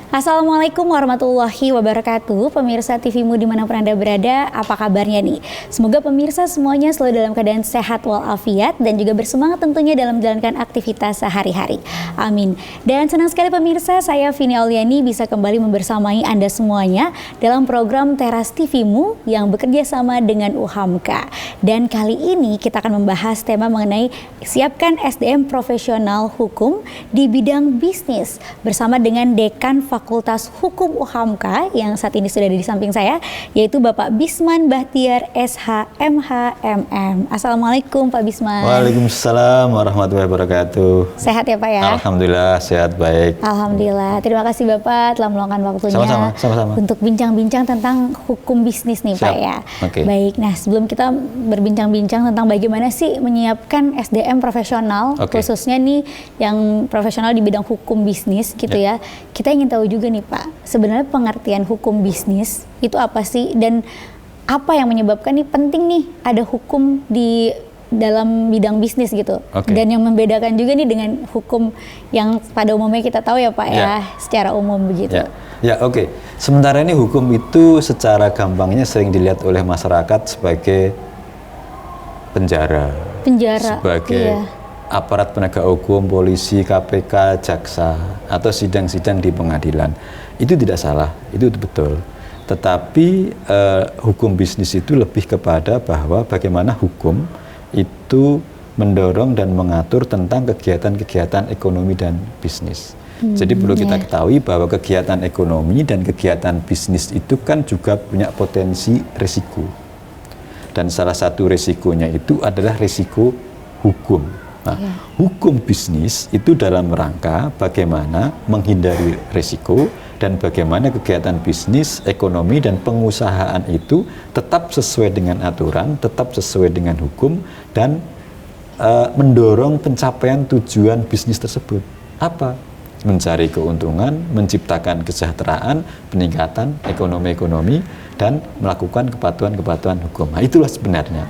Assalamualaikum warahmatullahi wabarakatuh. Pemirsa TVmu dimanapun Anda berada, apa kabarnya nih? Semoga pemirsa semuanya selalu dalam keadaan sehat walafiat dan juga bersemangat tentunya dalam menjalankan aktivitas sehari-hari. Amin. Dan senang sekali pemirsa, saya Vini Auliani bisa kembali membersamai Anda semuanya dalam program Teras TVmu yang bekerja sama dengan UHAMKA. Dan kali ini kita akan membahas tema mengenai siapkan SDM profesional hukum di bidang bisnis bersama dengan Dekan Fakultas Hukum UHAMKA yang saat ini sudah ada di samping saya, yaitu Bapak Bisman Bahtiar SH MH MM. Assalamualaikum Pak Bisman. Waalaikumsalam warahmatullahi wabarakatuh. Sehat ya Pak ya? Alhamdulillah sehat baik. Alhamdulillah. Terima kasih Bapak telah meluangkan waktunya sama-sama untuk bincang-bincang tentang hukum bisnis nih. Siap. Pak ya. Okay. Baik. Nah, sebelum kita berbincang-bincang tentang bagaimana sih menyiapkan SDM profesional, khususnya nih yang profesional di bidang hukum bisnis gitu ya. Kita ingin tahu juga nih Pak, sebenarnya pengertian hukum bisnis itu apa sih dan apa yang menyebabkan nih penting nih ada hukum di dalam bidang bisnis gitu. Dan yang membedakan juga nih dengan hukum yang pada umumnya kita tahu ya Pak ya, secara umum begitu. Oke. Sementara ini hukum itu secara gampangnya sering dilihat oleh masyarakat sebagai penjara. Sebagai aparat penegak hukum, polisi, KPK, jaksa, atau sidang-sidang di pengadilan. Itu tidak salah, itu betul. Tetapi hukum bisnis itu lebih kepada bahwa bagaimana hukum itu mendorong dan mengatur tentang kegiatan-kegiatan ekonomi dan bisnis. Jadi perlu kita ketahui bahwa kegiatan ekonomi dan kegiatan bisnis itu kan juga punya potensi risiko. Dan salah satu risikonya itu adalah risiko hukum. Nah, hukum bisnis itu dalam rangka bagaimana menghindari risiko dan bagaimana kegiatan bisnis, ekonomi, dan pengusahaan itu tetap sesuai dengan aturan, tetap sesuai dengan hukum, dan mendorong pencapaian tujuan bisnis tersebut. Apa? Mencari keuntungan, menciptakan kesejahteraan, peningkatan ekonomi, dan melakukan kepatuhan-kepatuhan hukum. Nah, itulah sebenarnya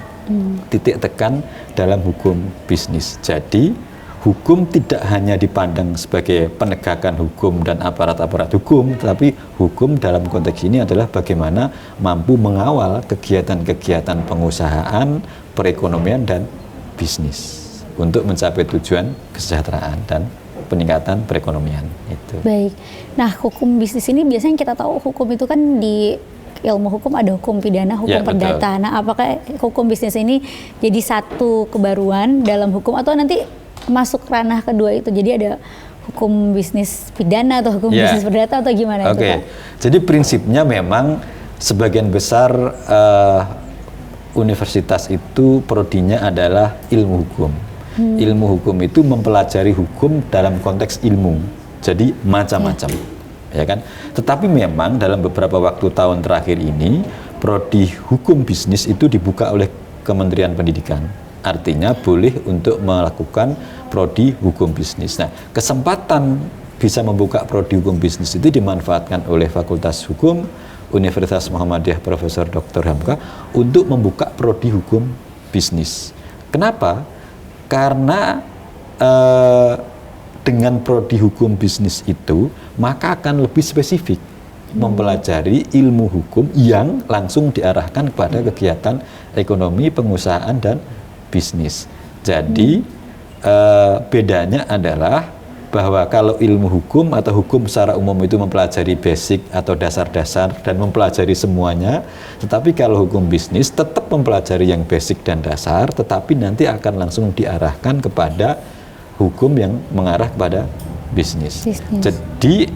titik tekan dalam hukum bisnis. Jadi hukum tidak hanya dipandang sebagai penegakan hukum dan aparat-aparat hukum, tetapi hukum dalam konteks ini adalah bagaimana mampu mengawal kegiatan-kegiatan pengusahaan, perekonomian, dan bisnis untuk mencapai tujuan kesejahteraan dan peningkatan perekonomian itu. Baik. Nah, hukum bisnis ini biasanya kita tahu hukum itu kan di ilmu hukum ada hukum pidana, hukum perdata. Betul. Nah, apakah hukum bisnis ini jadi satu kebaruan dalam hukum atau nanti masuk ranah kedua itu? Jadi ada hukum bisnis pidana atau hukum bisnis perdata atau gimana itu Pak? Jadi prinsipnya memang sebagian besar universitas itu prodinya adalah ilmu hukum. Ilmu hukum itu mempelajari hukum dalam konteks ilmu. Jadi macam-macam. Ya kan? Tetapi memang dalam beberapa waktu tahun terakhir ini prodi hukum bisnis itu dibuka oleh Kementerian Pendidikan. Artinya boleh untuk melakukan prodi hukum bisnis. Nah, kesempatan bisa membuka prodi hukum bisnis itu dimanfaatkan oleh Fakultas Hukum Universitas Muhammadiyah Profesor Dr. Hamka untuk membuka prodi hukum bisnis. Kenapa? Karena dengan prodi hukum bisnis itu maka akan lebih spesifik mempelajari ilmu hukum yang langsung diarahkan kepada kegiatan ekonomi, pengusahaan, dan bisnis. Jadi bedanya adalah bahwa kalau ilmu hukum atau hukum secara umum itu mempelajari basic atau dasar-dasar dan mempelajari semuanya, tetapi kalau hukum bisnis tetap mempelajari yang basic dan dasar, tetapi nanti akan langsung diarahkan kepada hukum yang mengarah kepada bisnis. Jadi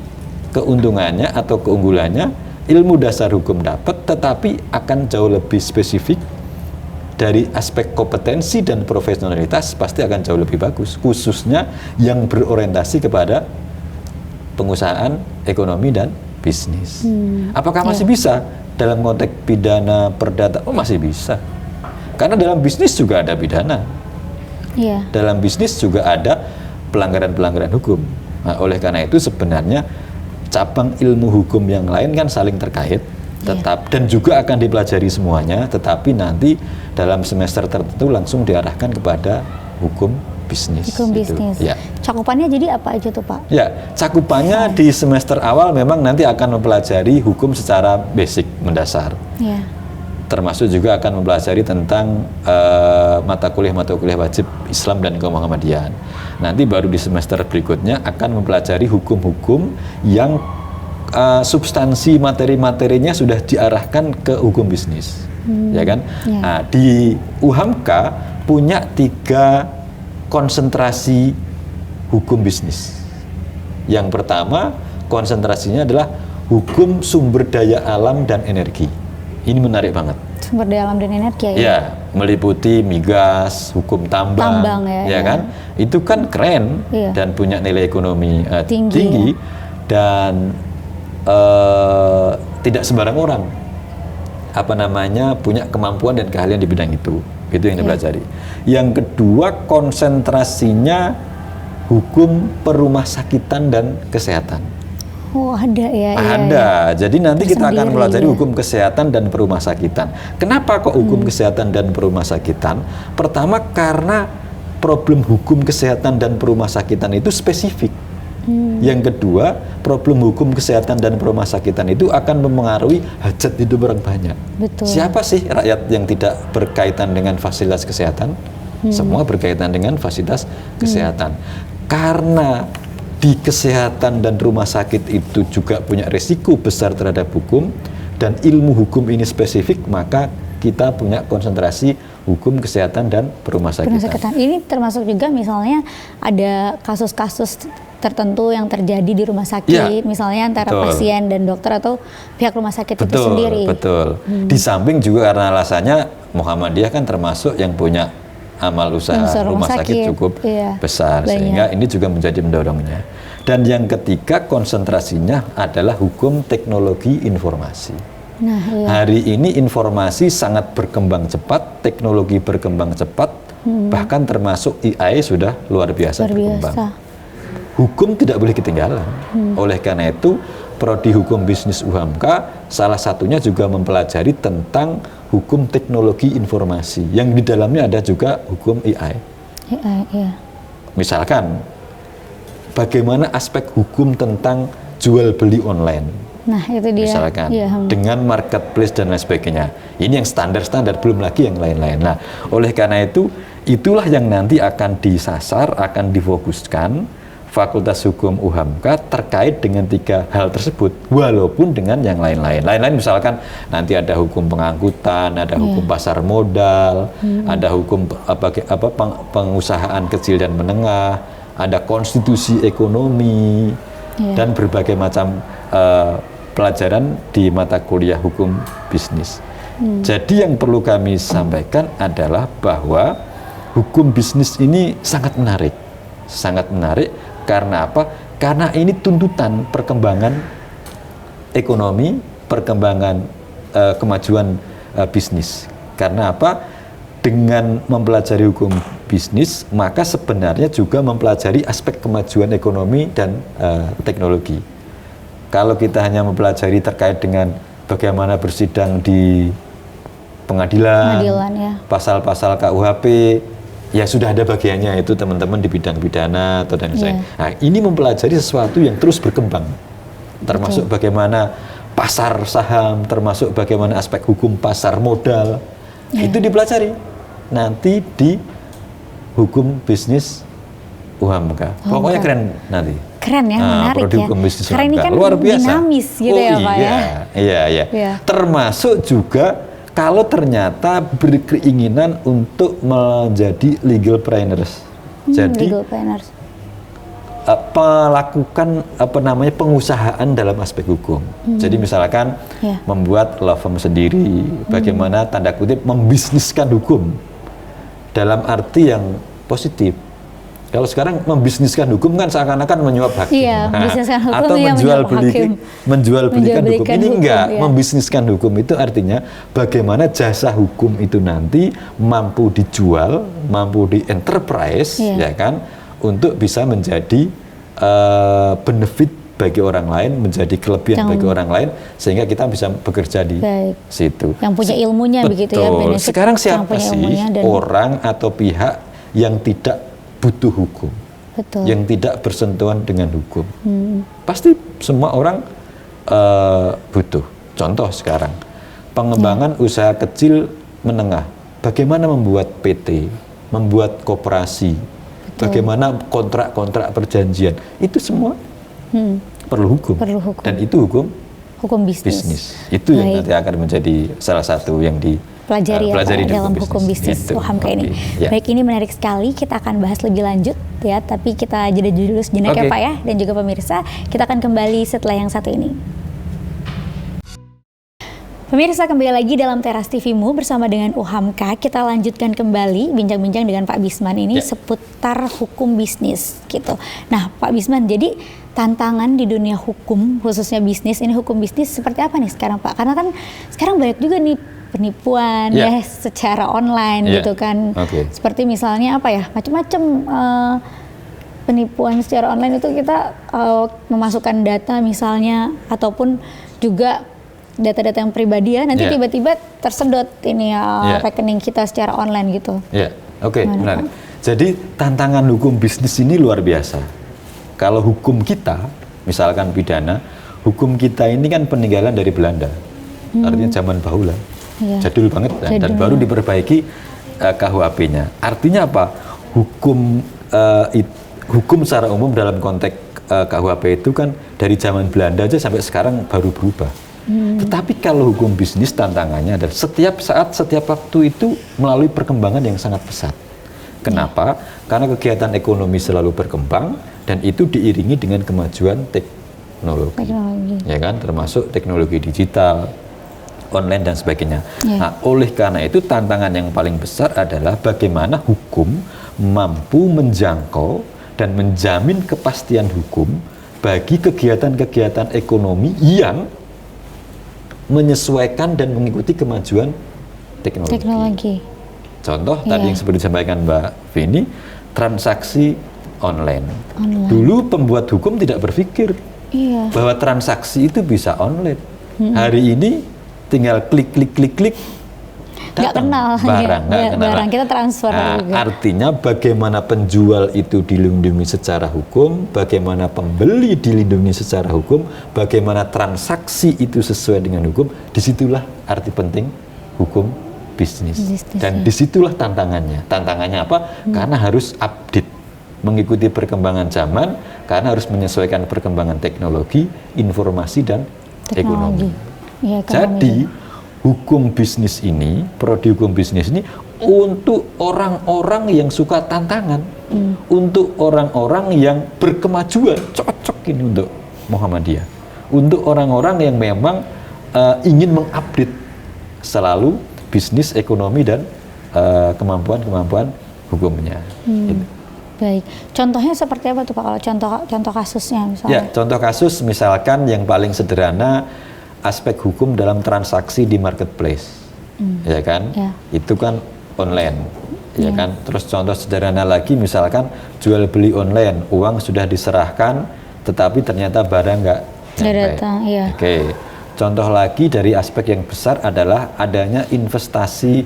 keuntungannya atau keunggulannya ilmu dasar hukum dapat, tetapi akan jauh lebih spesifik dari aspek kompetensi dan profesionalitas pasti akan jauh lebih bagus, khususnya yang berorientasi kepada pengusahaan, ekonomi, dan bisnis. Apakah masih bisa dalam konteks pidana perdata? Oh, masih bisa. Karena dalam bisnis juga ada pidana. Dalam bisnis juga ada pelanggaran-pelanggaran hukum. Nah, oleh karena itu sebenarnya cabang ilmu hukum yang lain kan saling terkait, dan juga akan dipelajari semuanya, tetapi nanti dalam semester tertentu langsung diarahkan kepada hukum bisnis. Hukum bisnis. Cakupannya jadi apa aja tuh Pak? Ya, cakupannya di semester awal memang nanti akan mempelajari hukum secara basic, mendasar. Ya. Termasuk juga akan mempelajari tentang mata kuliah wajib Islam dan Muhammadiyah. Nanti baru di semester berikutnya akan mempelajari hukum-hukum yang substansi materi-materinya sudah diarahkan ke hukum bisnis, ya kan? Ya. Nah, di UHAMK punya 3 konsentrasi hukum bisnis. Yang pertama konsentrasinya adalah hukum sumber daya alam dan energi. Ini menarik banget. Sumber daya alam dan energi ya? Ya, meliputi migas, hukum tambang ya kan? Itu kan keren dan punya nilai ekonomi tinggi dan tidak sembarang orang punya kemampuan dan keahlian di bidang itu. Itu yang dipelajari. Yang kedua konsentrasinya hukum perumahsakitan dan kesehatan. Oh ada ya? Ada. Jadi nanti kita akan mempelajari hukum kesehatan dan perumahsakitan. Kenapa kok hukum kesehatan dan perumahsakitan? Pertama karena problem hukum kesehatan dan perumahsakitan itu spesifik. Yang kedua, problem hukum kesehatan dan perumahsakitan itu akan mempengaruhi hajat hidup orang banyak. Betul. Siapa sih rakyat yang tidak berkaitan dengan fasilitas kesehatan? Semua berkaitan dengan fasilitas kesehatan. Karena di kesehatan dan rumah sakit itu juga punya risiko besar terhadap hukum dan ilmu hukum ini spesifik, maka kita punya konsentrasi hukum kesehatan dan perumahsakitan. Ini termasuk juga misalnya ada kasus-kasus tertentu yang terjadi di rumah sakit, misalnya antara pasien dan dokter atau pihak rumah sakit itu sendiri. Betul. Di samping juga karena alasannya Muhammadiyah kan termasuk yang punya amal usaha rumah sakit cukup besar, sehingga ini juga menjadi mendorongnya. Dan yang ketiga konsentrasinya adalah hukum teknologi informasi. Hari ini informasi sangat berkembang cepat, teknologi berkembang cepat, bahkan termasuk AI sudah luar biasa berkembang. Hukum tidak boleh ketinggalan. Oleh karena itu, prodi hukum bisnis UHAMK salah satunya juga mempelajari tentang hukum teknologi informasi yang di dalamnya ada juga hukum AI. Misalkan bagaimana aspek hukum tentang jual beli online. Nah, itu dia. Misalkan dengan marketplace dan lain sebagainya. Ini yang standar-standar, belum lagi yang lain-lain. Nah, oleh karena itu itulah yang nanti akan disasar, akan difokuskan Fakultas Hukum UHAMK terkait dengan 3 hal tersebut, walaupun dengan yang lain-lain. Lain-lain misalkan nanti ada hukum pengangkutan, ada hukum pasar modal, ada hukum pengusahaan kecil dan menengah, ada konstitusi ekonomi, dan berbagai macam pelajaran di mata kuliah hukum bisnis. Jadi yang perlu kami sampaikan adalah bahwa hukum bisnis ini sangat menarik. Sangat menarik. Karena apa? Karena ini tuntutan perkembangan ekonomi, perkembangan kemajuan bisnis. Karena apa? Dengan mempelajari hukum bisnis, maka sebenarnya juga mempelajari aspek kemajuan ekonomi dan teknologi. Kalau kita hanya mempelajari terkait dengan bagaimana bersidang di pengadilan pasal-pasal KUHP, ya sudah ada bagiannya itu teman-teman di bidang pidana atau dan lain-lain. Nah, ini mempelajari sesuatu yang terus berkembang, termasuk bagaimana pasar saham, termasuk bagaimana aspek hukum pasar modal, itu dipelajari nanti di hukum bisnis UHAMK. Pokoknya keren nanti. Keren ya, menarik ya. Karena ini kan luar biasa, dinamis gitu ya Pak ya. Iya. Termasuk juga kalau ternyata berkeinginan untuk menjadi legal planners, jadi melakukan pengusahaan dalam aspek hukum. Jadi misalkan membuat law firm sendiri, bagaimana tanda kutip membisniskan hukum dalam arti yang positif. Kalau sekarang membisniskan hukum kan seakan-akan menyuap hakim, atau menjual belikan hukum. Ini enggak, membisniskan hukum itu artinya bagaimana jasa hukum itu nanti mampu dijual, mampu di enterprise, ya kan, untuk bisa menjadi benefit bagi orang lain, menjadi kelebihan bagi orang lain, sehingga kita bisa bekerja di situ. Yang punya ilmunya begitu ya. Benefit. Sekarang siapa sih orang atau pihak yang tidak butuh hukum? Betul. yang tidak bersentuhan dengan hukum. Pasti semua orang butuh. Contoh sekarang, pengembangan usaha kecil menengah. Bagaimana membuat PT, membuat koperasi, bagaimana kontrak-kontrak perjanjian, itu semua perlu hukum. Dan itu hukum bisnis. Itu yang nanti akan menjadi salah satu yang pelajari dalam hukum bisnis UHAMKA ini. Ya. Baik, ini menarik sekali. Kita akan bahas lebih lanjut ya, tapi kita jeda dulu sejenak ya Pak ya, dan juga pemirsa. Kita akan kembali setelah yang satu ini. Pemirsa, kembali lagi dalam Teras TV-mu bersama dengan UHAMKA. Kita lanjutkan kembali bincang-bincang dengan Pak Bisman ini seputar hukum bisnis gitu. Nah, Pak Bisman, jadi tantangan di dunia hukum, khususnya bisnis, ini hukum bisnis seperti apa nih sekarang Pak? Karena kan sekarang banyak juga nih penipuan ya secara online gitu kan. Seperti misalnya apa ya, macam-macam penipuan secara online itu kita memasukkan data misalnya, ataupun juga data-data yang pribadi ya, nanti tiba-tiba tersedot ini rekening kita secara online gitu. Menarik. Jadi tantangan hukum bisnis ini luar biasa. Kalau hukum kita, misalkan pidana, hukum kita ini kan peninggalan dari Belanda, artinya zaman bahula, jadul banget, dan baru diperbaiki KUHP-nya. Artinya apa? Hukum secara umum dalam konteks KUHP itu kan dari zaman Belanda aja sampai sekarang baru berubah. Tetapi kalau hukum bisnis tantangannya adalah setiap saat, setiap waktu itu melalui perkembangan yang sangat pesat. Kenapa? Karena kegiatan ekonomi selalu berkembang dan itu diiringi dengan kemajuan teknologi. Ya kan, termasuk teknologi digital, online dan sebagainya. Nah, oleh karena itu tantangan yang paling besar adalah bagaimana hukum mampu menjangkau dan menjamin kepastian hukum bagi kegiatan-kegiatan ekonomi yang menyesuaikan dan mengikuti kemajuan teknologi. Contoh tadi yang seperti disampaikan Mbak Vini, transaksi online. Dulu pembuat hukum tidak berpikir bahwa transaksi itu bisa online. Hari ini tinggal klik, nggak kenal barang, kita transfer. Artinya bagaimana penjual itu dilindungi secara hukum, bagaimana pembeli dilindungi secara hukum, bagaimana transaksi itu sesuai dengan hukum, disitulah arti penting hukum bisnis. Dan disitulah tantangannya. Tantangannya apa? Karena harus update, mengikuti perkembangan zaman, karena harus menyesuaikan perkembangan teknologi, informasi, dan ekonomi. Jadi hukum bisnis ini, prodi hukum bisnis ini untuk orang-orang yang suka tantangan, untuk orang-orang yang berkemajuan, cocok ini untuk Muhammadiyah, untuk orang-orang yang memang ingin mengupdate selalu bisnis, ekonomi, dan kemampuan-kemampuan hukumnya. Gitu. Baik, contohnya seperti apa tuh Pak? Kalau contoh kasusnya misalnya? Contoh kasus misalkan yang paling sederhana, aspek hukum dalam transaksi di marketplace, ya kan? Itu kan online, ya kan? Terus contoh sederhana lagi, misalkan jual beli online, uang sudah diserahkan, tetapi ternyata barang nggak datang. Contoh lagi dari aspek yang besar adalah adanya investasi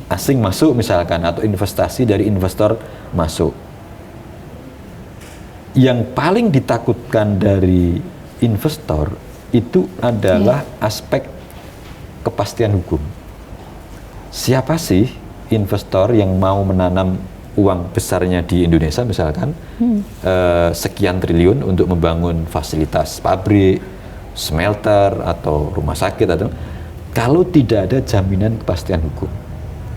asing masuk misalkan, atau investasi dari investor masuk. Yang paling ditakutkan dari investor itu adalah aspek kepastian hukum. Siapa sih investor yang mau menanam uang besarnya di Indonesia misalkan, sekian triliun untuk membangun fasilitas pabrik, smelter, atau rumah sakit, atau kalau tidak ada jaminan kepastian hukum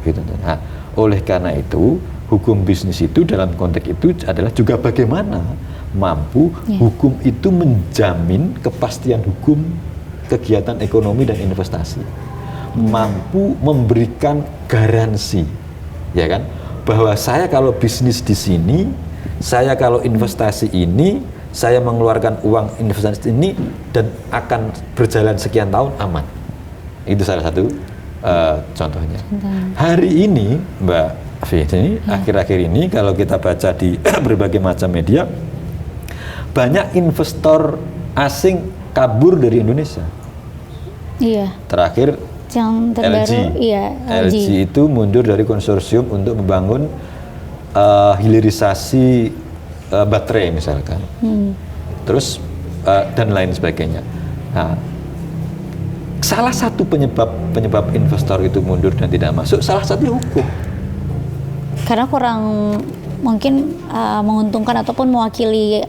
gitu. Nah, oleh karena itu hukum bisnis itu dalam konteks itu adalah juga bagaimana mampu hukum itu menjamin kepastian hukum kegiatan ekonomi dan investasi, mampu memberikan garansi, ya kan, bahwa saya kalau bisnis di sini, saya kalau investasi ini, saya mengeluarkan uang investasi ini dan akan berjalan sekian tahun aman. Itu salah satu contohnya. Hari ini Mbak Vini, akhir-akhir ini kalau kita baca di berbagai macam media, banyak investor asing kabur dari Indonesia. Terakhir yang terbaru, LG itu mundur dari konsorsium untuk membangun hilirisasi baterai misalkan, terus dan lain sebagainya. Nah, salah satu penyebab investor itu mundur dan tidak masuk, salah satunya hukum. Karena kurang mungkin menguntungkan ataupun mewakili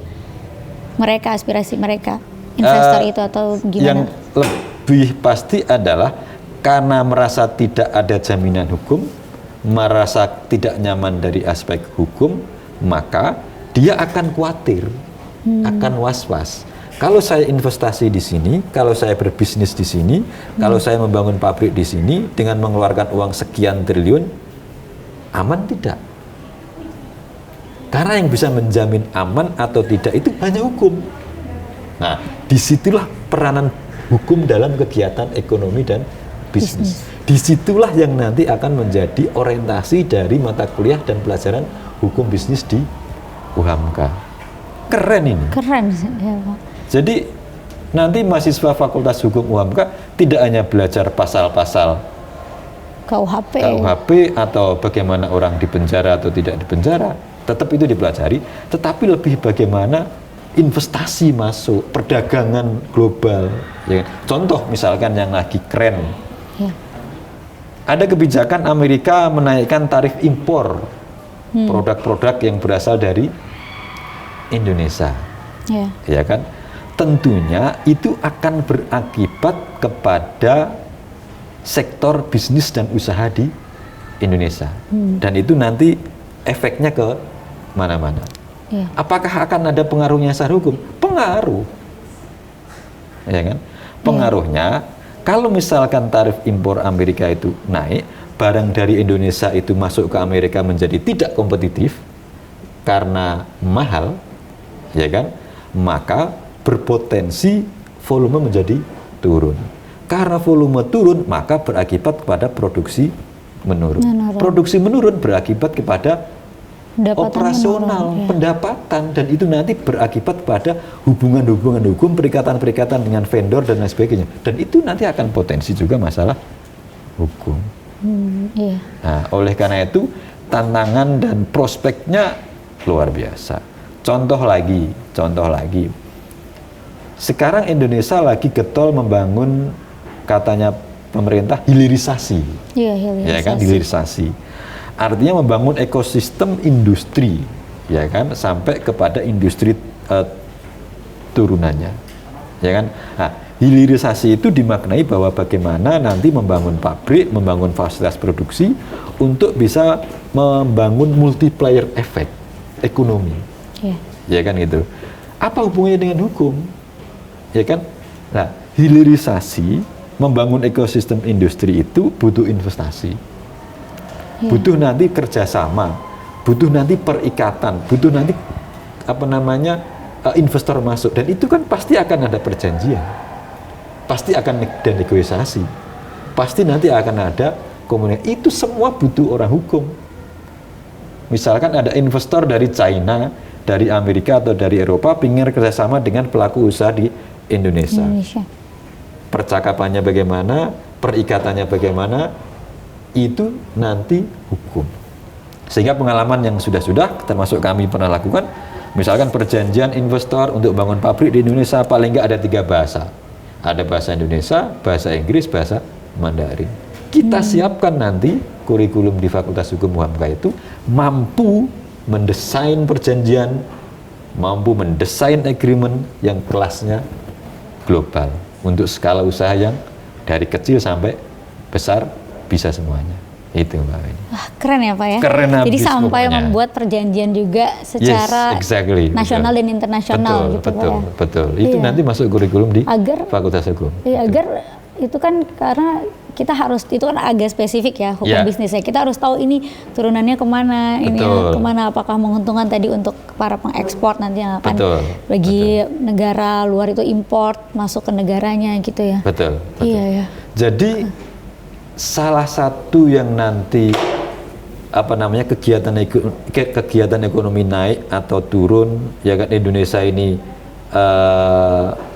mereka, aspirasi mereka, investor itu, atau gimana? Yang lebih pasti adalah karena merasa tidak ada jaminan hukum, merasa tidak nyaman dari aspek hukum, maka dia akan khawatir, akan was-was. Kalau saya investasi di sini, kalau saya berbisnis di sini, kalau saya membangun pabrik di sini dengan mengeluarkan uang sekian triliun, aman tidak? Karena yang bisa menjamin aman atau tidak itu hanya hukum. Nah, disitulah peranan hukum dalam kegiatan ekonomi dan bisnis. Disitulah yang nanti akan menjadi orientasi dari mata kuliah dan pelajaran hukum bisnis di UHAMKA. Keren ini. Keren ya, Pak. Jadi nanti mahasiswa Fakultas Hukum UHAMKA tidak hanya belajar pasal-pasal KUHP atau bagaimana orang dipenjara atau tidak dipenjara, tetap itu dipelajari, tetapi lebih bagaimana investasi masuk, perdagangan global. Ya. Contoh misalkan yang lagi keren, ada kebijakan Amerika menaikkan tarif impor produk-produk yang berasal dari Indonesia, ya kan? Tentunya itu akan berakibat kepada sektor bisnis dan usaha di Indonesia, dan itu nanti efeknya ke mana-mana. Apakah akan ada pengaruhnya secara hukum? Pengaruh, ya kan? Pengaruhnya kalau misalkan tarif impor Amerika itu naik, barang dari Indonesia itu masuk ke Amerika menjadi tidak kompetitif karena mahal, ya kan? Maka berpotensi volume menjadi turun. Karena volume turun, maka berakibat kepada produksi menurun. Produksi menurun berakibat kepada operasional, pendapatan, dan itu nanti berakibat pada hubungan-hubungan hukum, perikatan-perikatan dengan vendor dan lain sebagainya. Dan itu nanti akan potensi juga masalah hukum. Nah, oleh karena itu tantangan dan prospeknya luar biasa. Contoh lagi. Sekarang Indonesia lagi getol membangun, katanya pemerintah, hilirisasi. Ya kan, hilirisasi. Artinya membangun ekosistem industri, ya kan, sampai kepada industri turunannya, ya kan. Nah, hilirisasi itu dimaknai bahwa bagaimana nanti membangun pabrik, membangun fasilitas produksi untuk bisa membangun multiplier effect ekonomi, ya kan gitu. Apa hubungannya dengan hukum, ya kan? Nah, hilirisasi membangun ekosistem industri itu butuh investasi. Butuh nanti kerjasama, butuh nanti perikatan, butuh nanti investor masuk, dan itu kan pasti akan ada perjanjian, pasti akan ada negosiasi, pasti nanti akan ada komunikasi. Itu semua butuh orang hukum. Misalkan ada investor dari China, dari Amerika atau dari Eropa ingin kerjasama dengan pelaku usaha di Indonesia. Percakapannya bagaimana, perikatannya bagaimana, itu nanti hukum. Sehingga pengalaman yang sudah-sudah termasuk kami pernah lakukan, misalkan perjanjian investor untuk bangun pabrik di Indonesia paling nggak ada 3 bahasa. Ada bahasa Indonesia, bahasa Inggris, bahasa Mandarin. Kita siapkan nanti kurikulum di Fakultas Hukum UHAMKA itu mampu mendesain perjanjian, mampu mendesain agreement yang kelasnya global untuk skala usaha yang dari kecil sampai besar, bisa semuanya. Itu Mbak Weni. Wah, keren ya Pak ya. Keren. Jadi sampai pokoknya membuat perjanjian juga secara nasional dan internasional, gitu Pak ya. Betul. Itu nanti masuk kurikulum di Fakultas Hukum. Agar itu kan karena kita harus, itu kan agak spesifik ya hukum bisnisnya. Kita harus tahu ini turunannya kemana, ini kemana, apakah menguntungkan tadi untuk para pengekspor nanti yang akan bagi negara luar itu import masuk ke negaranya gitu ya. Betul. Iya ya. Jadi salah satu yang nanti kegiatan ekonomi naik atau turun, ya kan, Indonesia ini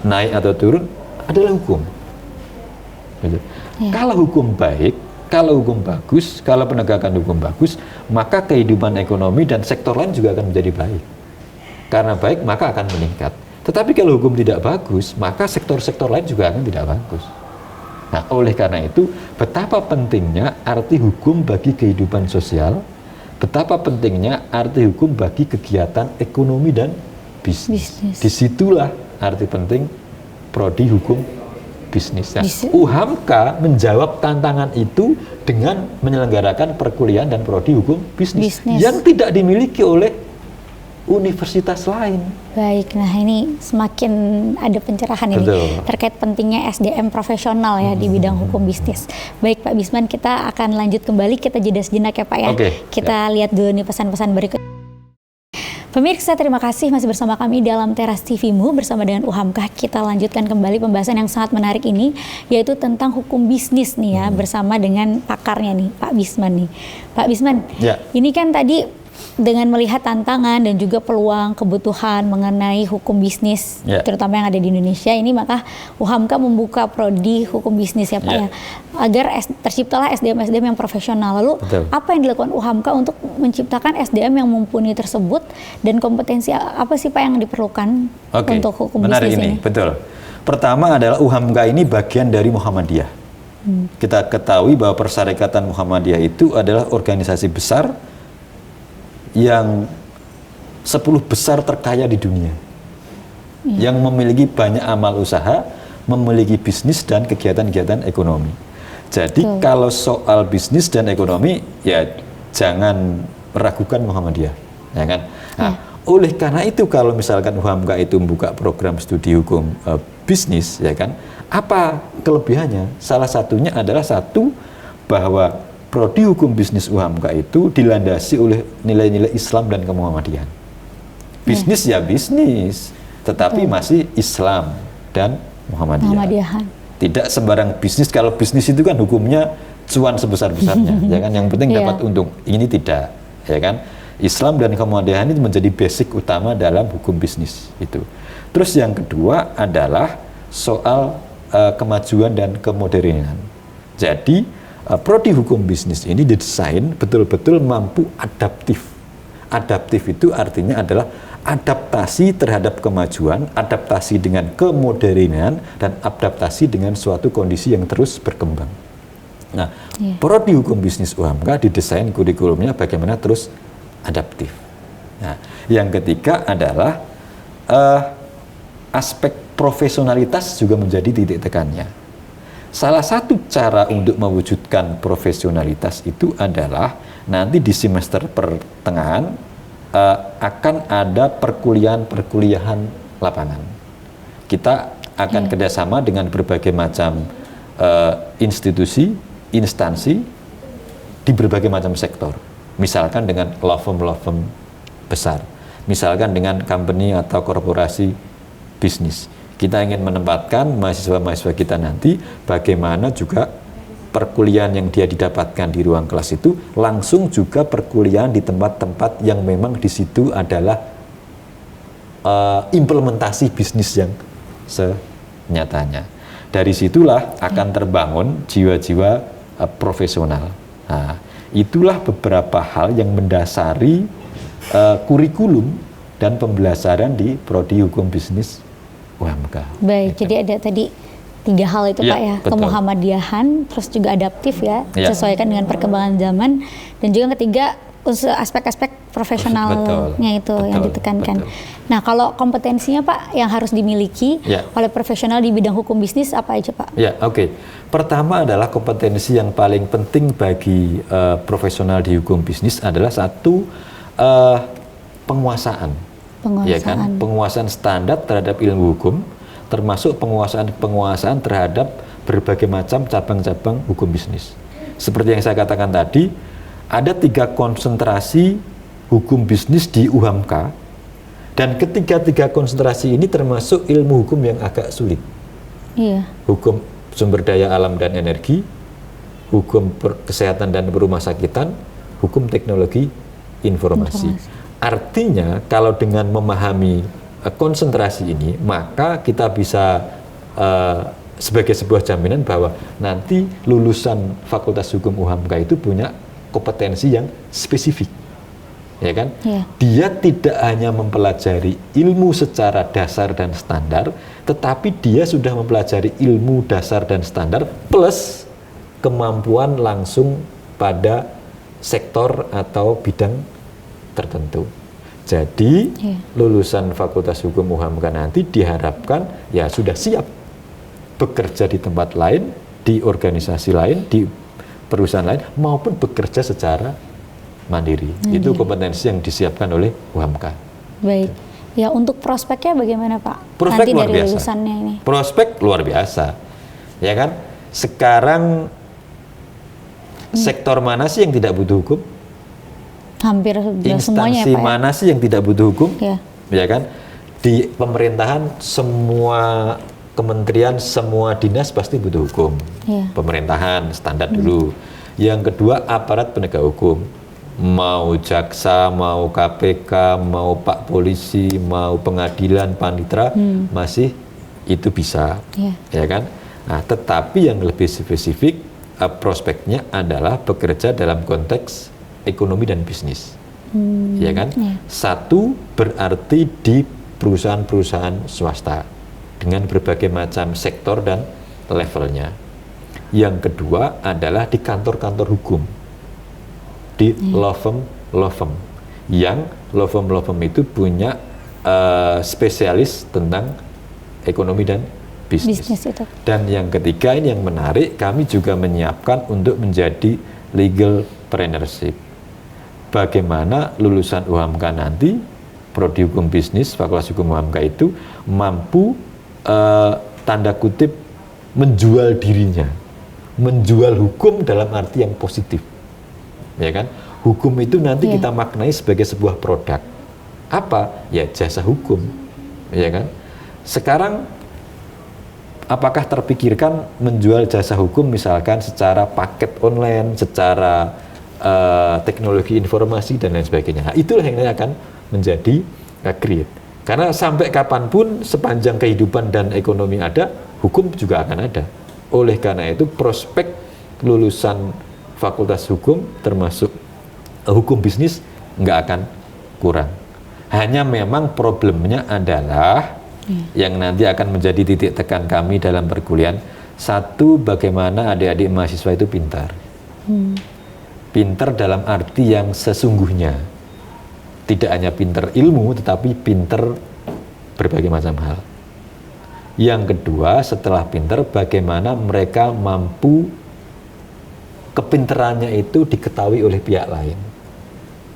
naik atau turun adalah hukum. Gitu. Kalau hukum baik, kalau hukum bagus, kalau penegakan hukum bagus, maka kehidupan ekonomi dan sektor lain juga akan menjadi baik. karena baik maka akan meningkat. Tetapi kalau hukum tidak bagus, maka sektor-sektor lain juga akan tidak bagus. Nah, oleh karena itu, betapa pentingnya arti hukum bagi kehidupan sosial, betapa pentingnya arti hukum bagi kegiatan ekonomi dan bisnis. Disitulah arti penting prodi hukum bisnis. Nah, UHAMKA menjawab tantangan itu dengan menyelenggarakan perkuliahan dan prodi hukum bisnis yang tidak dimiliki oleh universitas lain. Baik, nah ini semakin ada pencerahan ini terkait pentingnya SDM profesional ya di bidang hukum bisnis. Baik Pak Bisman, kita akan lanjut kembali, kita jeda sejenak ya Pak ya. Kita lihat dulu nih pesan-pesan berikut. Pemirsa, terima kasih masih bersama kami dalam Teras TV-mu bersama dengan UHAMKA. Kita lanjutkan kembali pembahasan yang sangat menarik ini, yaitu tentang hukum bisnis nih ya, bersama dengan pakarnya nih, Pak Bisman nih. Pak Bisman, ini kan tadi dengan melihat tantangan dan juga peluang kebutuhan mengenai hukum bisnis, terutama yang ada di Indonesia ini, maka UHAMKA membuka prodi hukum bisnis ya Pak ya, agar terciptalah SDM-SDM yang profesional. Lalu apa yang dilakukan UHAMKA untuk menciptakan SDM yang mumpuni tersebut, dan kompetensi apa sih Pak yang diperlukan untuk hukum bisnis ini? Betul. Pertama adalah UHAMKA ini bagian dari Muhammadiyah. Kita ketahui bahwa Persyarikatan Muhammadiyah itu adalah organisasi besar yang 10 besar terkaya di dunia, yang memiliki banyak amal usaha, memiliki bisnis dan kegiatan-kegiatan ekonomi. Jadi kalau soal bisnis dan ekonomi, ya jangan meragukan Muhammadiyah, ya kan? Nah, oleh karena itu kalau misalkan UHAMKA itu membuka program studi hukum bisnis, ya kan? Apa kelebihannya? Salah satunya adalah bahwa prodi hukum bisnis UHAMKA itu dilandasi oleh nilai-nilai Islam dan kemuhammadiyan. Bisnis ya bisnis, tetapi masih Islam dan Muhammadiyah. Tidak sembarang bisnis. Kalau bisnis itu kan hukumnya cuan sebesar-besarnya, ya kan? Yang penting dapat untung. Ini tidak, ya kan? Islam dan kemuhammadiyan ini menjadi basic utama dalam hukum bisnis itu. Terus yang kedua adalah soal kemajuan dan kemodernan. Jadi prodi hukum bisnis ini didesain betul-betul mampu adaptif. Adaptif itu artinya adalah adaptasi terhadap kemajuan, adaptasi dengan kemodernan, dan adaptasi dengan suatu kondisi yang terus berkembang. Nah, prodi hukum bisnis UHAMKA didesain kurikulumnya bagaimana terus adaptif. Nah, yang ketiga adalah aspek profesionalitas juga menjadi titik tekannya. Salah satu cara untuk mewujudkan profesionalitas itu adalah nanti di semester pertengahan akan ada perkuliahan lapangan. Kita akan kerjasama dengan berbagai macam institusi, instansi di berbagai macam sektor. Misalkan dengan law firm besar, misalkan dengan company atau korporasi bisnis. Kita ingin menempatkan mahasiswa-mahasiswa kita nanti bagaimana juga perkuliahan yang dia didapatkan di ruang kelas itu langsung juga perkuliahan di tempat-tempat yang memang di situ adalah implementasi bisnis yang senyatanya. Dari situlah akan terbangun jiwa-jiwa profesional. Nah, itulah beberapa hal yang mendasari kurikulum dan pembelajaran di prodi hukum bisnis UHAMKA. Baik, jadi ada tadi 3 hal itu Pak ya, kemuhammadiyahan, terus juga adaptif ya, sesuaikan dengan perkembangan zaman, dan juga ketiga aspek-aspek profesionalnya itu yang ditekankan. Nah, kalau kompetensinya Pak yang harus dimiliki oleh profesional di bidang hukum bisnis apa aja Pak? Pertama adalah kompetensi yang paling penting bagi profesional di hukum bisnis adalah satu penguasaan. Ya kan, penguasaan standar terhadap ilmu hukum, termasuk penguasaan terhadap berbagai macam cabang-cabang hukum bisnis. Seperti yang saya katakan tadi, ada 3 konsentrasi hukum bisnis di UHAMKA, dan ketiga konsentrasi ini termasuk ilmu hukum yang agak sulit. Hukum sumber daya alam dan energi, hukum kesehatan dan perumahasakitan, hukum teknologi informasi. Artinya kalau dengan memahami konsentrasi ini, maka kita bisa sebagai sebuah jaminan bahwa nanti lulusan Fakultas Hukum UHAMKA itu punya kompetensi yang spesifik. ya kan? Dia tidak hanya mempelajari ilmu secara dasar dan standar, tetapi dia sudah mempelajari ilmu dasar dan standar plus kemampuan langsung pada sektor atau bidang tertentu. Jadi lulusan Fakultas Hukum UHAMKA nanti diharapkan ya sudah siap bekerja di tempat lain, di organisasi lain, di perusahaan lain, maupun bekerja secara mandiri. Itu kompetensi yang disiapkan oleh UHAMKA. Baik. Ya, untuk prospeknya bagaimana Pak? Prospek nanti luar dari biasa. lulusannya ini. Prospek luar biasa. Ya kan? Sekarang sektor mana sih yang tidak butuh hukum? Hampir semuanya ya, Instansi Pak, mana sih yang tidak butuh hukum? Ya kan? Di pemerintahan semua kementerian, semua dinas pasti butuh hukum. Pemerintahan standar dulu. Yang kedua aparat penegak hukum. Mau jaksa, mau KPK, mau Pak Polisi, mau pengadilan, panitera, masih itu bisa. Ya kan? Nah, tetapi yang lebih spesifik prospeknya adalah bekerja dalam konteks ekonomi dan bisnis, ya kan? Satu berarti di perusahaan-perusahaan swasta dengan berbagai macam sektor dan levelnya. Yang kedua adalah di kantor-kantor hukum, di law firm, yang law firm itu punya spesialis tentang ekonomi dan bisnis itu. Dan yang ketiga ini yang menarik, kami juga menyiapkan untuk menjadi legal partnership. Bagaimana lulusan UHAMKA nanti, prodi hukum bisnis, Fakultas Hukum UHAMKA itu mampu tanda kutip menjual dirinya, menjual hukum dalam arti yang positif, ya kan? Hukum itu nanti kita maknai sebagai sebuah produk. Apa? Ya jasa hukum, ya kan? Sekarang apakah terpikirkan menjual jasa hukum misalkan secara paket online, secara teknologi informasi dan lain sebagainya? Nah, itulah yang akan menjadi create. Karena sampai kapanpun sepanjang kehidupan dan ekonomi ada, hukum juga akan ada. Oleh karena itu prospek lulusan Fakultas Hukum termasuk hukum bisnis nggak akan kurang. Hanya memang problemnya adalah yang nanti akan menjadi titik tekan kami dalam perkuliahan. Satu, bagaimana adik-adik mahasiswa itu pintar. Pintar dalam arti yang sesungguhnya. Tidak hanya pintar ilmu, tetapi pintar berbagai macam hal. Yang kedua, setelah pintar, bagaimana mereka mampu kepintarannya itu diketahui oleh pihak lain.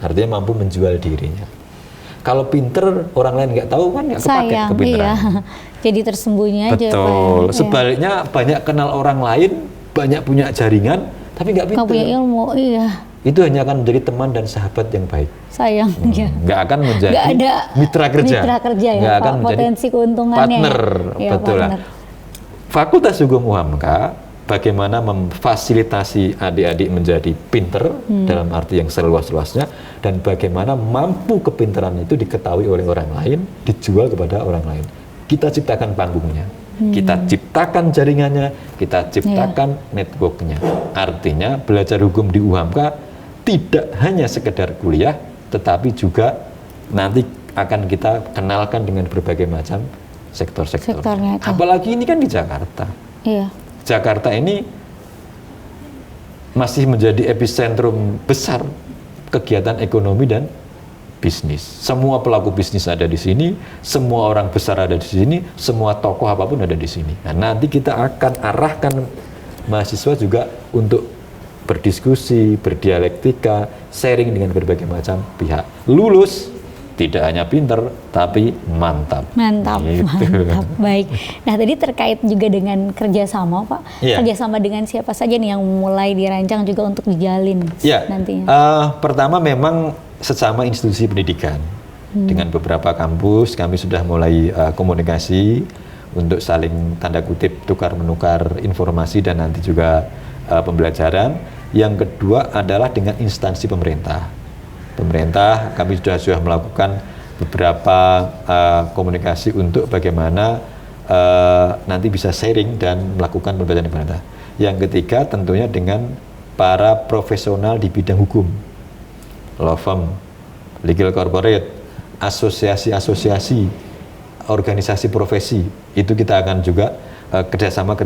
Artinya mampu menjual dirinya. Kalau pinter orang lain nggak tahu kan nggak kepake kepintaran. Jadi tersembunyi aja. Betul. Sebaliknya banyak kenal orang lain, banyak punya jaringan, tapi nggak pinter. Nggak punya ilmu, Itu hanya akan menjadi teman dan sahabat yang baik. Sayang, nggak akan menjadi nggak ada mitra kerja. Mitra kerja ya, nggak akan Pak, menjadi potensi keuntungannya. Partner, betul lah. Fakultas Hukum UHAMKA bagaimana memfasilitasi adik-adik menjadi pinter dalam arti yang seluas-luasnya, dan bagaimana mampu kepintaran itu diketahui oleh orang lain, dijual kepada orang lain. Kita ciptakan panggungnya, kita ciptakan jaringannya, kita ciptakan networknya. Artinya belajar hukum di UHAMKA tidak hanya sekedar kuliah, tetapi juga nanti akan kita kenalkan dengan berbagai macam sektor-sektor. Apalagi ini kan di Jakarta. Jakarta ini masih menjadi epicentrum besar kegiatan ekonomi dan bisnis. Semua pelaku bisnis ada di sini, semua orang besar ada di sini, semua tokoh apapun ada di sini. Nah, nanti kita akan arahkan mahasiswa juga untuk berdiskusi, berdialektika, sharing dengan berbagai macam pihak. Lulus tidak hanya pinter, tapi mantap. Mantap, gitu. Mantap. Baik. Nah, tadi terkait juga dengan kerjasama, Pak. Kerjasama dengan siapa saja nih yang mulai dirancang juga untuk dijalin nantinya? Pertama memang sesama institusi pendidikan. Dengan beberapa kampus kami sudah mulai komunikasi untuk saling tanda kutip tukar-menukar informasi dan nanti juga pembelajaran. Yang kedua adalah dengan instansi pemerintah. Pemerintah kami sudah melakukan beberapa komunikasi untuk bagaimana nanti bisa sharing dan melakukan pembelajaran pemerintah. Yang ketiga tentunya dengan para profesional di bidang hukum, law firm, legal corporate, asosiasi-asosiasi, organisasi profesi, itu kita akan juga kerjasama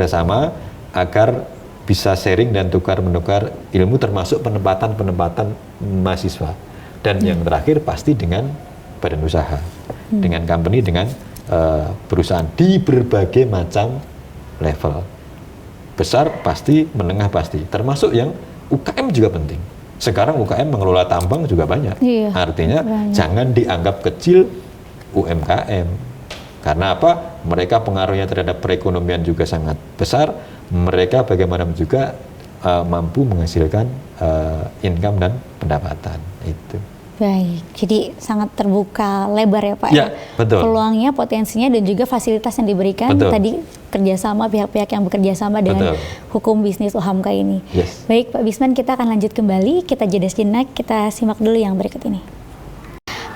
agar bisa sharing dan tukar-menukar ilmu, termasuk penempatan mahasiswa. Dan yang terakhir pasti dengan badan usaha, dengan company, dengan perusahaan di berbagai macam level. Besar pasti, menengah pasti, termasuk yang UKM juga penting. Sekarang UKM mengelola tambang juga banyak. Artinya jangan dianggap kecil UMKM. Karena apa? Mereka pengaruhnya terhadap perekonomian juga sangat besar. Mereka bagaimana juga mampu menghasilkan income dan pendapatan itu. Baik, jadi sangat terbuka lebar ya Pak ya? Betul. Peluangnya, potensinya, dan juga fasilitas yang diberikan. Betul. Tadi kerjasama pihak-pihak yang bekerja sama dengan hukum bisnis UHAMKA ini. Yes. Baik Pak Bisman, kita akan lanjut kembali. Kita jeda sejenak, kita simak dulu yang berikut ini.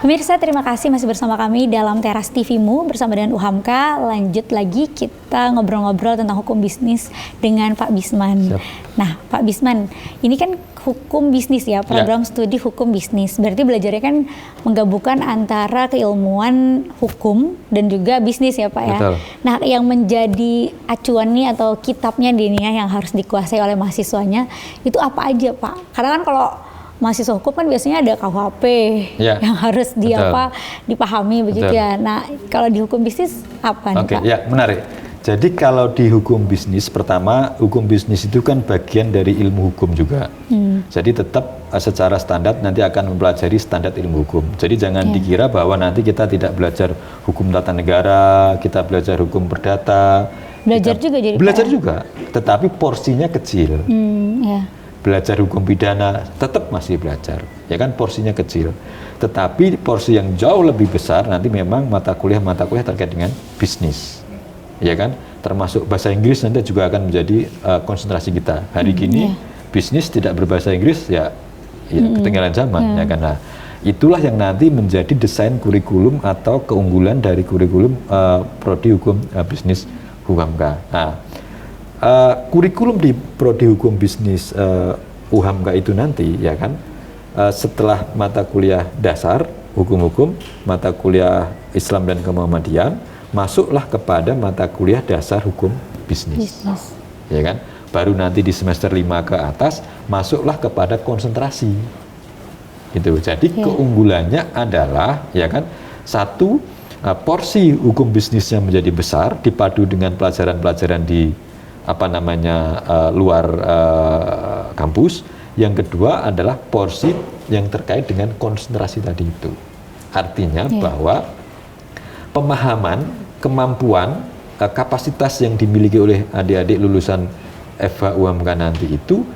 Pemirsa, terima kasih masih bersama kami dalam Teras TV-mu bersama dengan UHAMKA. Lanjut lagi kita ngobrol-ngobrol tentang hukum bisnis dengan Pak Bisman. Siap. Nah, Pak Bisman, ini kan hukum bisnis ya, program studi hukum bisnis. Berarti belajarnya kan menggabungkan antara keilmuan hukum dan juga bisnis ya Pak ya. Betul. Nah, yang menjadi acuan nih atau kitabnya nih yang harus dikuasai oleh mahasiswanya itu apa aja Pak? Karena kan kalau mahasiswa hukum kan biasanya ada KUHP yang harus dipahami begitu ya. Nah, kalau di hukum bisnis apa nih Pak? Ya, menarik. Jadi kalau di hukum bisnis, pertama hukum bisnis itu kan bagian dari ilmu hukum juga. Jadi tetap secara standar nanti akan mempelajari standar ilmu hukum. Jadi jangan dikira bahwa nanti kita tidak belajar hukum tata negara, kita belajar hukum perdata. Belajar juga, tetapi porsinya kecil. Belajar hukum pidana tetap masih belajar, ya kan, porsinya kecil. Tetapi porsi yang jauh lebih besar nanti memang mata kuliah terkait dengan bisnis, ya kan, termasuk bahasa Inggris nanti juga akan menjadi konsentrasi kita. Hari gini bisnis tidak berbahasa Inggris ya ketinggalan zaman, ya kan. Nah, itulah yang nanti menjadi desain kurikulum atau keunggulan dari kurikulum prodi hukum bisnis UHAMKA. Nah, kurikulum di prodi hukum bisnis UHAMKA itu nanti, ya kan, setelah mata kuliah dasar hukum-hukum, mata kuliah Islam dan Kemuhammadian, masuklah kepada mata kuliah dasar hukum bisnis. Ya kan, baru nanti di semester 5 ke atas masuklah kepada konsentrasi. Gitu. Jadi keunggulannya adalah, ya kan, satu, porsi hukum bisnisnya menjadi besar dipadu dengan pelajaran-pelajaran di luar kampus. Yang kedua adalah porsi yang terkait dengan konsentrasi tadi itu. Artinya bahwa pemahaman, kemampuan, kapasitas yang dimiliki oleh adik-adik lulusan FH UHAMKA nanti itu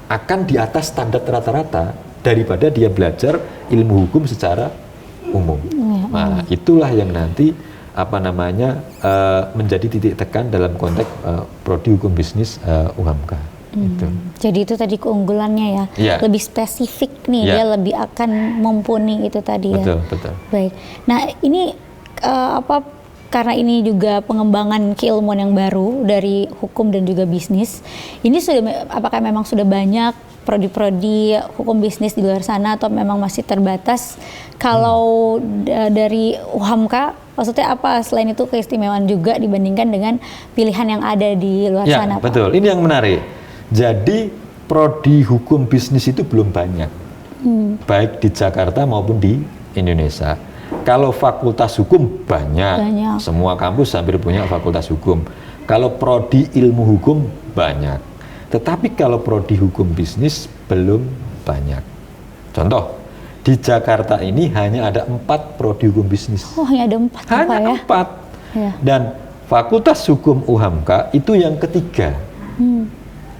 akan di atas standar rata-rata daripada dia belajar ilmu hukum secara umum. Nah, itulah yang nanti menjadi titik tekan dalam konteks prodi hukum bisnis UHAMKA. Itu. Jadi itu tadi keunggulannya ya, lebih spesifik nih, dia lebih akan mumpuni itu tadi ya. Betul. Baik. Nah ini karena ini juga pengembangan keilmuan yang baru dari hukum dan juga bisnis. Ini apakah memang sudah banyak prodi-prodi hukum bisnis di luar sana atau memang masih terbatas? Kalau dari UHAMKA, maksudnya apa selain itu keistimewaan juga dibandingkan dengan pilihan yang ada di luar sana? Betul, ini yang menarik. Jadi prodi hukum bisnis itu belum banyak, baik di Jakarta maupun di Indonesia. Kalau fakultas hukum banyak. Semua kampus hampir punya fakultas hukum. Kalau prodi ilmu hukum banyak. Tetapi kalau prodi hukum bisnis belum banyak. Contoh, di Jakarta ini hanya ada 4 prodi hukum bisnis. Oh, hanya ada 4. Hanya 4. Ya. Dan fakultas hukum UHAMKA itu yang ketiga.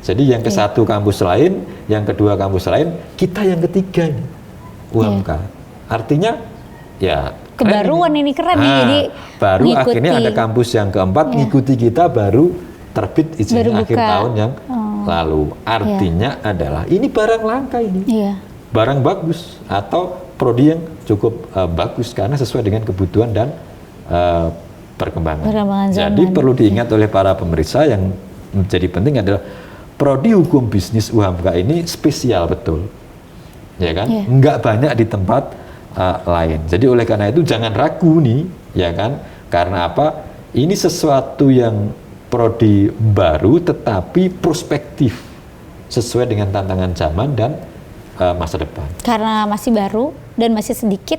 Jadi yang ke satu kampus lain, yang kedua kampus lain, kita yang ketiga nih, UHAMKA. Artinya ya kebaruan ini keren nih, jadi baru ngikuti. Akhirnya ada kampus yang keempat ngikuti kita, baru terbit izinnya akhir tahun yang lalu. Artinya adalah ini barang langka ini, barang bagus atau prodi yang cukup bagus karena sesuai dengan kebutuhan dan perkembangan zaman. Jadi perlu diingat oleh para pemirsa, yang menjadi penting adalah prodi hukum bisnis UHAMKA ini spesial betul. ya kan? Nggak banyak di tempat lain. Jadi oleh karena itu jangan ragu nih, ya kan? Karena apa? Ini sesuatu yang prodi baru tetapi prospektif sesuai dengan tantangan zaman dan masa depan. Karena masih baru dan masih sedikit,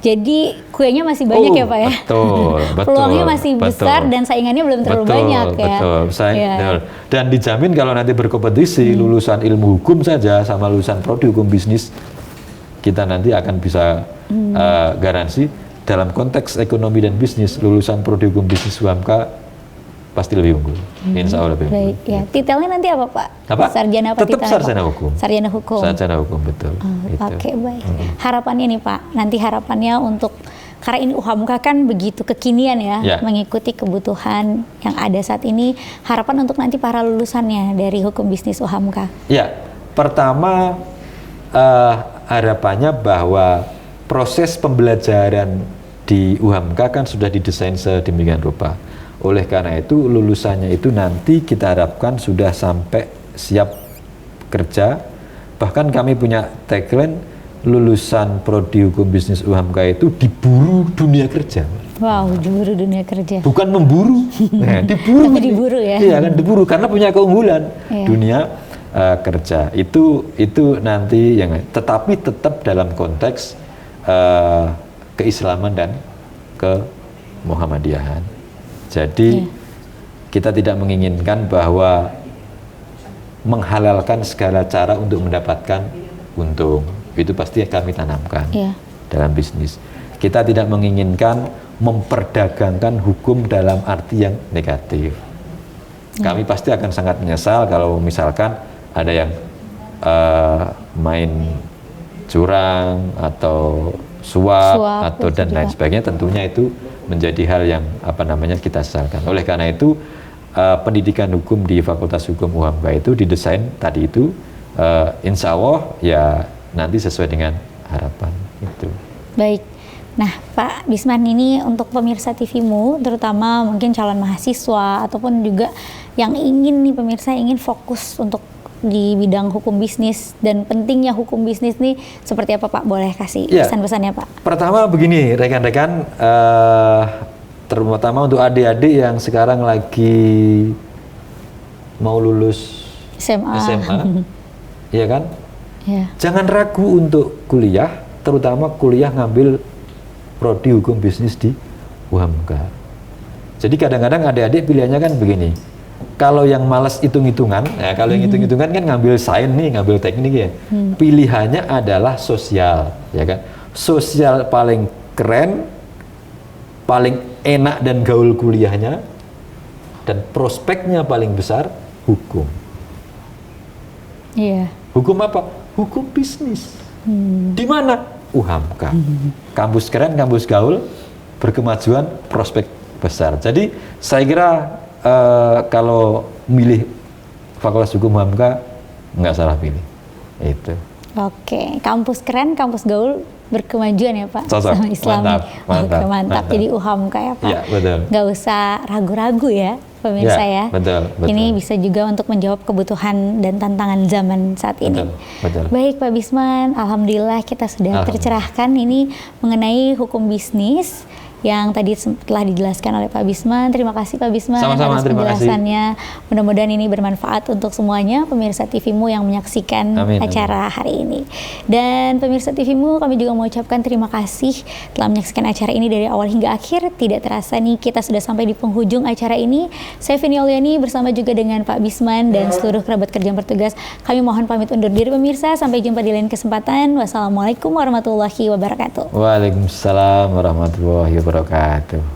jadi kuenya masih banyak ya Pak ya. Betul, betul. Peluangnya masih besar dan saingannya belum terlalu banyak ya. Betul. Dan dijamin kalau nanti berkompetisi lulusan ilmu hukum saja sama lulusan prodi hukum bisnis, kita nanti akan bisa garansi dalam konteks ekonomi dan bisnis lulusan prodi hukum bisnis UHAMKA pasti lebih unggul. Insya Allah lebih unggul. Baik, ya. Titelnya nanti apa Pak? Apa? Sarjana apa? Tetap sarjana hukum. Sarjana hukum. Sarjana hukum, betul. Oke, baik. Harapannya nih Pak, nanti harapannya untuk, karena ini UHAMKA kan begitu kekinian ya, mengikuti kebutuhan yang ada saat ini. Harapan untuk nanti para lulusannya dari hukum bisnis UHAMKA. Ya, pertama harapannya bahwa proses pembelajaran di UHAMKA kan sudah didesain sedemikian rupa. Oleh karena itu lulusannya itu nanti kita harapkan sudah sampai siap kerja. Bahkan kami punya tagline, lulusan prodi hukum bisnis UHAMKA itu diburu dunia kerja. Wow, diburu dunia kerja. Bukan memburu, diburu. Tapi diburu ya. Iya kan, diburu karena punya keunggulan dunia kerja. Itu nanti yang, tetapi tetap dalam konteks keislaman dan kemuhammadiyahan. Jadi kita tidak menginginkan bahwa menghalalkan segala cara untuk mendapatkan untung. Itu pasti kami tanamkan dalam bisnis. Kita tidak menginginkan memperdagangkan hukum dalam arti yang negatif. Kami pasti akan sangat menyesal kalau misalkan ada yang main curang atau suap atau dan lain sebagainya. Tentunya itu menjadi hal yang kita sesalkan. Oleh karena itu pendidikan hukum di Fakultas Hukum UHAMKA itu didesain tadi itu insya Allah ya nanti sesuai dengan harapan itu. Baik. Nah Pak Bisman, ini untuk pemirsa TVMU, terutama mungkin calon mahasiswa ataupun juga yang ingin ingin fokus untuk di bidang hukum bisnis dan pentingnya hukum bisnis nih seperti apa Pak? Boleh kasih pesan-pesannya Pak? Pertama begini rekan-rekan, terutama untuk adik-adik yang sekarang lagi mau lulus SMA ya kan? Jangan ragu untuk kuliah, terutama kuliah ngambil prodi hukum bisnis di UHAMKA. Jadi kadang-kadang adik-adik pilihannya kan begini, kalau yang malas hitung-hitungan, kalau yang hitung-hitungan kan ngambil sains nih, ngambil teknik ya. Pilihannya adalah sosial, ya kan? Sosial paling keren, paling enak dan gaul kuliahnya, dan prospeknya paling besar hukum. Hukum apa? Hukum bisnis. Di mana? UHAMKA. Kampus keren, kampus gaul, berkemajuan, prospek besar. Jadi saya kira kalau milih Fakultas Hukum UHAMKA nggak salah pilih. Itu. Oke, kampus keren, kampus gaul, berkemajuan ya Pak. Cocok. Islami. Mantap. Mantap. Jadi UHAMKA ya Pak. Iya, betul. Nggak usah ragu-ragu ya pemirsa ya. Betul. Ini bisa juga untuk menjawab kebutuhan dan tantangan zaman saat ini. Betul. Baik Pak Bisman, alhamdulillah kita sudah tercerahkan ini mengenai hukum bisnis yang tadi telah dijelaskan oleh Pak Bisman. Terima kasih Pak Bisman atas penjelasannya. Mudah-mudahan ini bermanfaat untuk semuanya pemirsa TVMU yang menyaksikan acara hari ini. Dan pemirsa TVMU, kami juga mengucapkan terima kasih telah menyaksikan acara ini dari awal hingga akhir. Tidak terasa nih kita sudah sampai di penghujung acara ini. Saya Vini Auliani bersama juga dengan Pak Bisman dan seluruh kerabat kerja yang bertugas. Kami mohon pamit undur diri pemirsa. Sampai jumpa di lain kesempatan. Wassalamualaikum warahmatullahi wabarakatuh. Waalaikumsalam warahmatullahi wabarakatuh.